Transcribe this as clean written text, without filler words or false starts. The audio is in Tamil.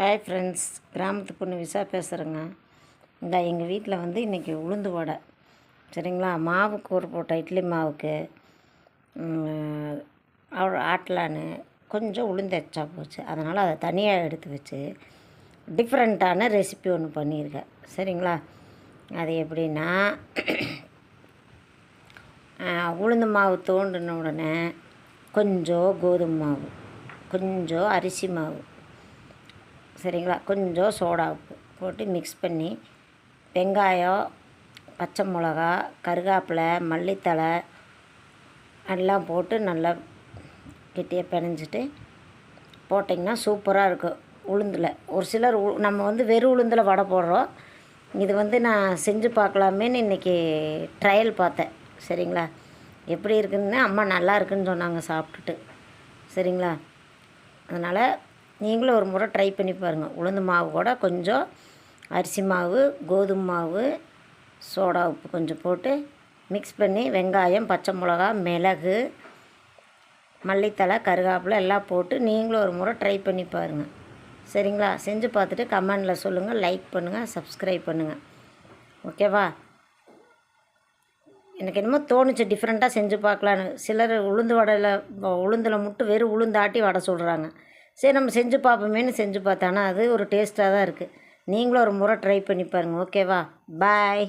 ஹாய் ஃப்ரெண்ட்ஸ், கிராமத்து பொண்ணு விசா பேசுகிறேங்க. இந்த எங்கள் வீட்டில் வந்து இன்றைக்கி உளுந்து வடை, சரிங்களா? மாவுக்கு ஒரு போட்ட இட்லி மாவுக்கு ஆட்டலான்னு கொஞ்சம் உளுந்து எச்சா போச்சு. அதனால் அதை தனியாக எடுத்து வச்சு டிஃப்ரெண்ட்டான ரெசிபி ஒன்று பண்ணியிருக்கேன், சரிங்களா? அது எப்படின்னா, உளுந்து மாவு தோண்டின உடனே கொஞ்சம் கோதுமை மாவு, கொஞ்சம் அரிசி மாவு, சரிங்களா, கொஞ்சம் சோடா உப்பு போட்டு மிக்ஸ் பண்ணி வெங்காயம், பச்சை மிளகா, கருவேப்பிலை, மல்லித்தழை எல்லாம் போட்டு நல்லா கெட்டியாக பிணைஞ்சிட்டு போட்டிங்கன்னா சூப்பராக இருக்கும். உளுந்தில் ஒரு சிலர் நம்ம வந்து வெறும் உளுந்தில் வடை போடுறோம். இது வந்து நான் செஞ்சு பார்க்கலாமேன்னு இன்றைக்கி ட்ரையல் பார்த்தேன், சரிங்களா? எப்படி இருக்குதுன்னு அம்மா நல்லா இருக்குதுன்னு சொன்னாங்க சாப்பிட்டுட்டு, சரிங்களா? அதனால் நீங்களும் ஒரு முறை ட்ரை பண்ணி பாருங்கள். உளுந்து மாவு கூட கொஞ்சம் அரிசி மாவு, கோதுமை மாவு, சோடா உப்பு கொஞ்சம் போட்டு மிக்ஸ் பண்ணி வெங்காயம், பச்சை மிளகா, மிளகு, மல்லித்தழை, கருவேப்பிலை எல்லாம் போட்டு நீங்களும் ஒரு முறை ட்ரை பண்ணி பாருங்கள், சரிங்களா? செஞ்சு பார்த்துட்டு கமெண்டில் சொல்லுங்கள், லைக் பண்ணுங்கள், சப்ஸ்கிரைப் பண்ணுங்கள், ஓகேவா? எனக்கு என்னமோ தோணுச்சு டிஃப்ரெண்ட்டாக செஞ்சு பார்க்கலான்னு. சிலர் உளுந்து உளுந்தில் மட்டும் வெறும் உளுந்தாட்டி வடை சொல்கிறாங்க. சரி, நம்ம செஞ்சு பார்ப்போமேன்னு செஞ்சு பார்த்தானா அது ஒரு டேஸ்ட்டாக தான் இருக்குது. நீங்களும் ஒரு முறை ட்ரை பண்ணி பாருங்கள், ஓகேவா? பாய்.